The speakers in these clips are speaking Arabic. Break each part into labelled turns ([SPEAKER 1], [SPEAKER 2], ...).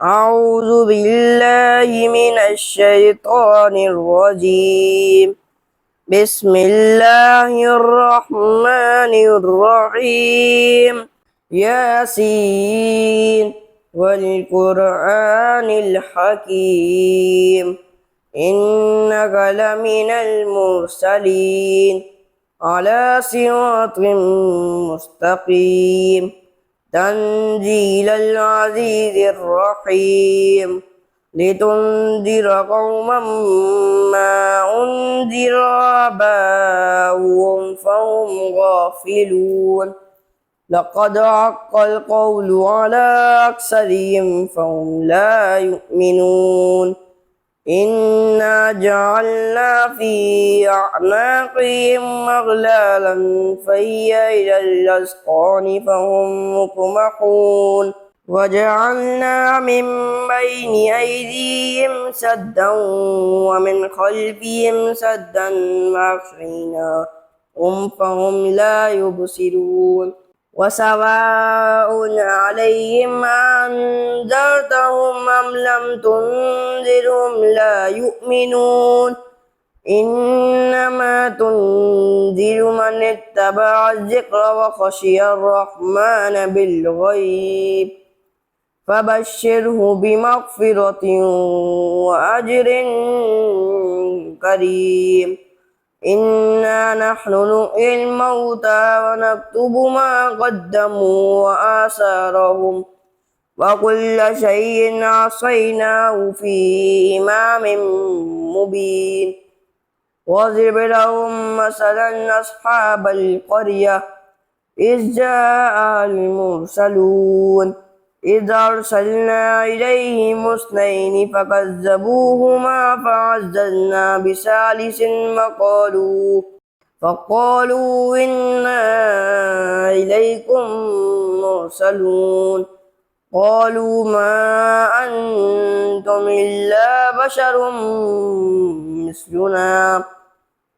[SPEAKER 1] أعوذ بالله من الشيطان الرجيم. بسم الله الرحمن الرحيم. ياسين والقرآن الحكيم إنك لمن المرسلين على صراط مستقيم تنزيل العزيز الرحيم لتنذر قوما ما أنذر آباؤهم فهم غافلون لقد حق القول على أكثرهم فهم لا يؤمنون إنا جعلنا في أعناقهم أغلالا فهي إلى الأذقان فهم مقمحون وجعلنا من بين أيديهم سدا ومن خلفهم سدا فأغشيناهم فهم لا يبصرون وسواء عليهم أنذرتهم أم لم تنذرهم لا يؤمنون إنما تنذر من اتبع الذكر وخشي الرحمن بالغيب فبشره بمغفرة وأجر كريم إنا نحن نحيي الموتى ونكتب ما قدموا وآثارهم وكل شيء أحصيناه في إمام مبين واضرب لهم مثلا أصحاب القرية إذ جاء المرسلون إذ أرسلنا إليهم اثنين فكذبوهما فعززنا بثالث فقالوا إنا إليكم مرسلون قالوا ما أنتم إلا بشر مثلنا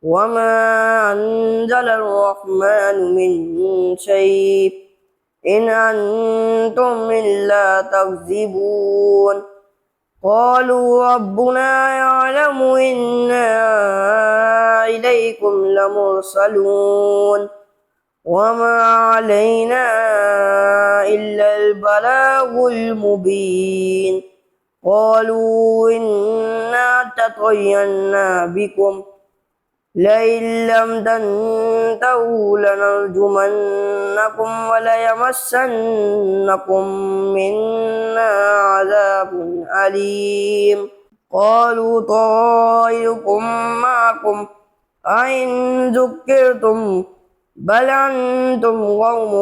[SPEAKER 1] وما أنزل الرحمن من شيء إن أنتم إلا تكذبون قالوا ربنا يعلم إنا إليكم لمرسلون وما علينا إلا البلاغ المبين قالوا إنا تطيرنا بكم لئن لم تنتهوا لنرجمنكم وليمسنكم منا عذاب أليم قالوا طائركم معكم أئن ذكرتم بل أنتم قوم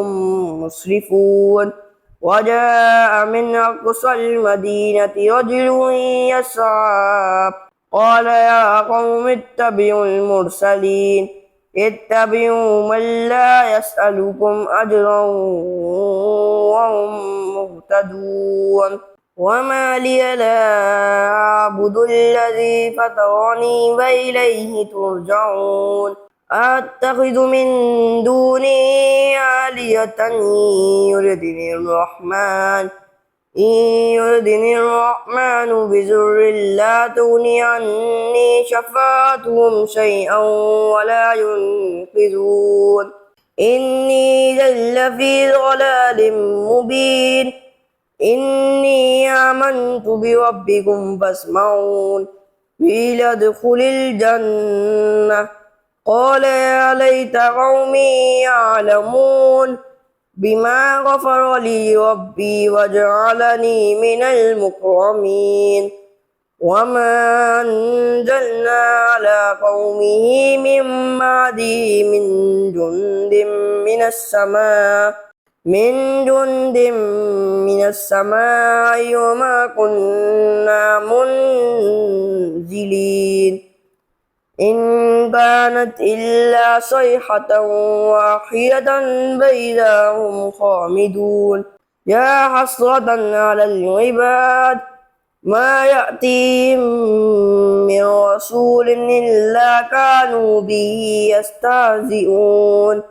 [SPEAKER 1] مسرفون وجاء من أقصى المدينة رجل يسعى قال يا قوم اتبعوا المرسلين اتبعوا من لا يسألكم أجرا وهم مهتدون وما لي لا أعبد الذي فطرني وإليه ترجعون أتخذ من دونه آلهة إن يردني الرحمن بضر لا تغني عني شفاعتهم شيئا ولا ينقذون إني إذا لفي ضلال مبين إني آمنت بربكم فاسمعون قيل ادخل الجنة قال يا ليت قومي يعلمون بما غفر لي ربي وجعلني من المكرمين وما أنزلنا على قومه من بعده من جند من السماء وما كنا منزلين إن كانت إلا صيحة واحدة فإذا هم خامدون يا حسرة على العباد ما يأتيهم من رسول إلا كانوا به يستهزئون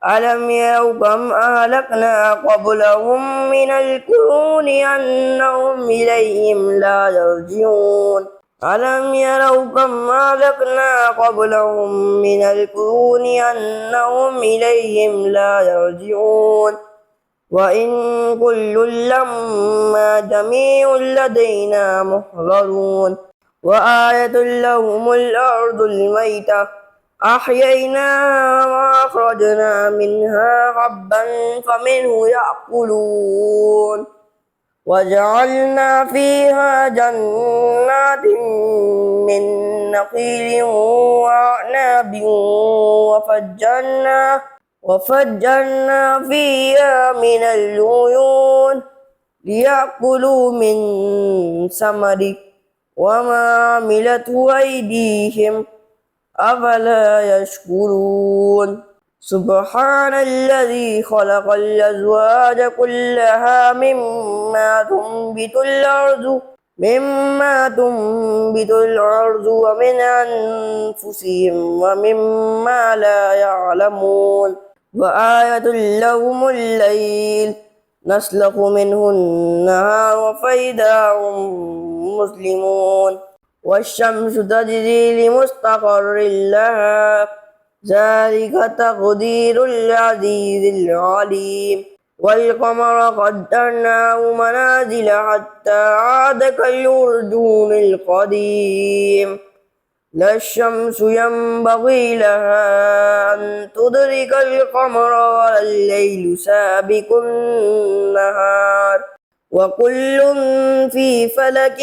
[SPEAKER 1] ألم يروا كم أهلكنا قبلهم من القرون أنهم إليهم لا يرجعون ألم يروا كم أهلكنا قبلهم من القرون أنهم إليهم لا يرجعون وإن كل لما جميع لدينا محضرون وآية لهم الأرض الميتة أحييناها وأخرجنا منها حبا فمنه يأكلون وجعلنا فيها جنات من نخيل وأعناب وفجرنا فيها من العيون ليأكلوا من ثمره وما عملته أيديهم أفلا يشكرون سبحان الذي خلق الأزواج كلها مما تنبت الأرض ومن أنفسهم ومما لا يعلمون وآية لهم الليل نسلخ منه النهار فإذا هم مسلمون والشمس تجري لمستقر لها ذلك تقدير العزيز العليم والقمر قدرناه منازل حتى عاد كالعرجون القديم لا الشمس ينبغي لها أن تدرك القمر ولا الليل سابق النهار وكل في فلك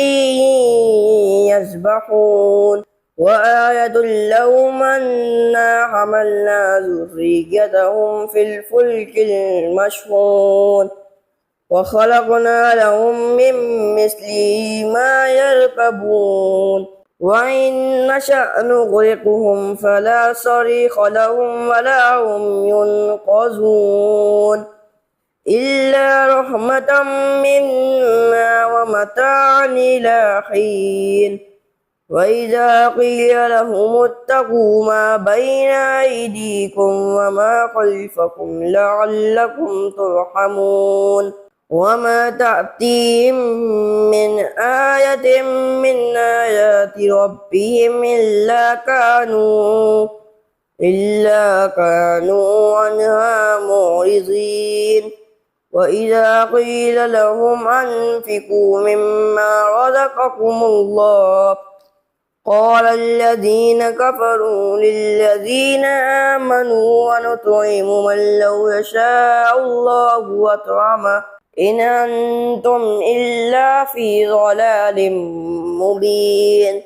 [SPEAKER 1] يسبحون وآية لهم أنا حملنا ذريتهم في الفلك المشحون وخلقنا لهم من مثله ما يركبون وإن نشأ نغرقهم فلا صريخ لهم ولا هم ينقذون إلا رحمة منا ومتاعا إلى حين وإذا قيل لهم اتقوا ما بين أيديكم وما خلفكم لعلكم ترحمون وما تأتيهم من آية من آيات ربهم إلا كانوا عنها معرضين وإذا قيل لهم أنفقوا مما رزقكم الله قال الذين كفروا للذين آمنوا ونطعم من لو يشاء الله أطعمه إن أنتم إلا في ضلال مبين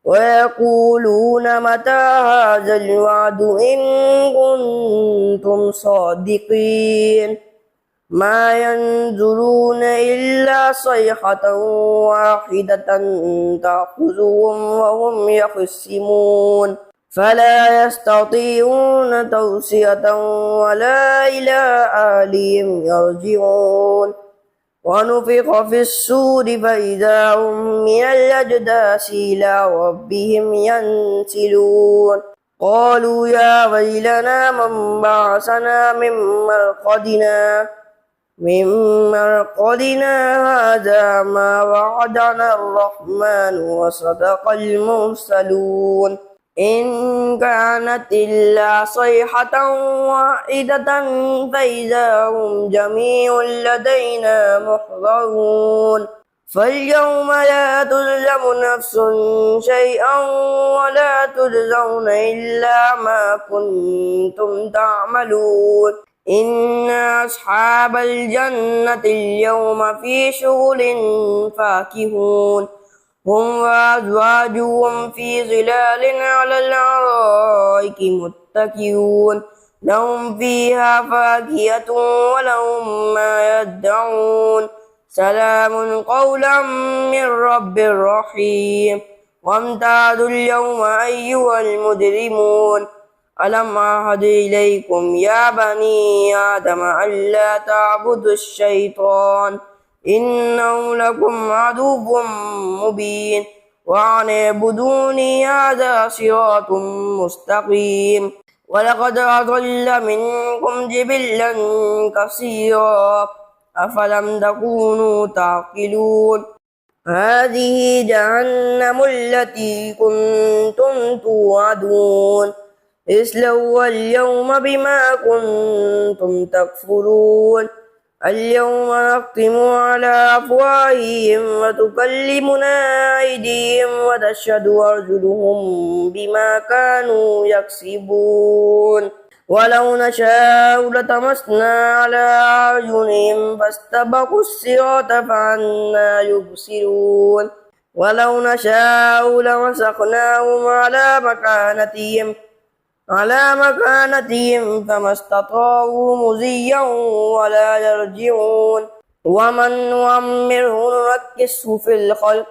[SPEAKER 1] ويقولون متى هذا الوعد إن كنتم صادقين ما ينظرون إلا صيحة واحدة تأخذهم وهم يخصمون فلا يستطيعون توصية ولا إلى أهلهم يرجعون ونفخ في الصور فإذا هم من الأجداث إلى ربهم ينسلون قالوا يا ويلنا من بعثنا من مرقدنا هذا ما وعدنا الرحمن وصدق المرسلون إن كانت إلا صيحة واحدة فإذا هم جميع لدينا محضرون فاليوم لا تظلم نفس شيئا ولا تجزون إلا ما كنتم تعملون إن أصحاب الجنة اليوم في شغل فاكهون هم وأزواجهم في ظلال على الأرائك متكئون لهم فيها فاكهة ولهم ما يدعون سلام قولا من رب رحيم وامتازوا اليوم أيها المجرمون ألم أعهد إليكم يا بني آدم ألا تعبدوا الشيطان إنه لكم عدو مبين وأن اعبدوني هذا صراط مستقيم ولقد أضل منكم جبلا كثيرا أفلم تكونوا تعقلون هذه جهنم التي كنتم توعدون اصلوها اليوم بما كنتم تكفرون اليوم نختم على أفواههم وتكلمنا أيديهم وتشهد أرجلهم بما كانوا يكسبون ولو نشاء لطمسنا على أعينهم فاستبقوا الصراط فأنى يبصرون ولو نشاء لمسخناهم على مكانتهم فما استطاعوا مضيا ولا يرجعون ومن نعمره نركسه في الخلق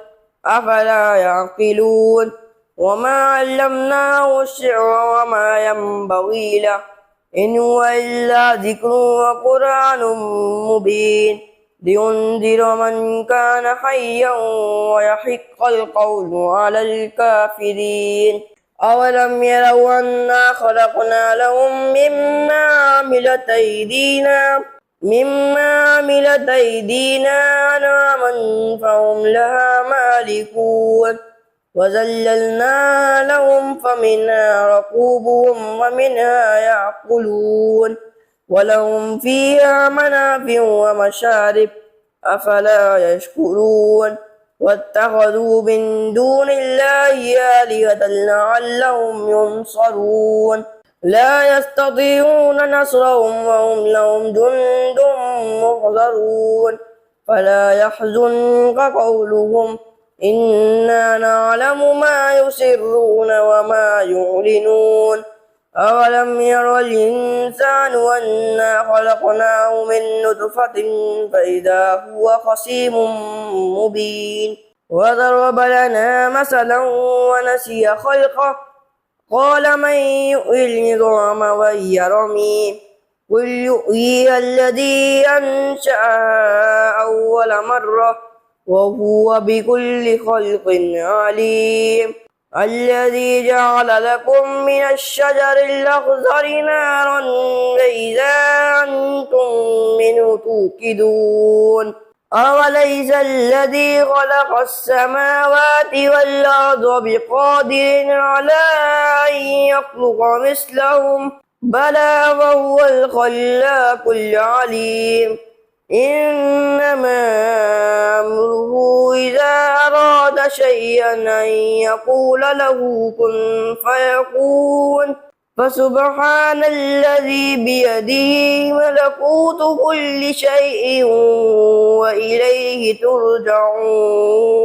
[SPEAKER 1] أفلا يعقلون وما علمناه الشعر وما ينبغي له إن هو إلا ذكر وقرآن مبين لينذر من كان حيا ويحق القول على الكافرين أولم يروا أنا خلقنا لهم مما عملت أيدينا أنعاما فهم لها مالكون وذللنا لهم فمنها ركوبهم ومنها يأكلون ولهم فيها منافع ومشارب أفلا يشكرون واتخذوا من دون الله آلهة لعلهم ينصرون لا يستطيعون نصرهم وهم لهم جند محضرون فلا يحزنك قولهم إنا نعلم ما يسرون وما يعلنون أولم ير الإنسان أنا خلقناه من نطفة فإذا هو خصيم مبين وضرب لنا مثلا ونسي خلقه قال من يحيي العظام وهي رميم قل يحييها الذي أنشأها أول مرة وهو بكل خلق عليم الذي جعل لكم من الشجر الأخضر نارا فإذا أنتم منه توقدون أوليس الذي خلق السماوات والأرض بقادر على أن يخلق مثلهم بلى وهو الخلاق العليم إنما أمره إذا أراد شيئا أن يقول له كن فيكون فسبحان الذي بيده ملكوت كل شيء وإليه ترجعون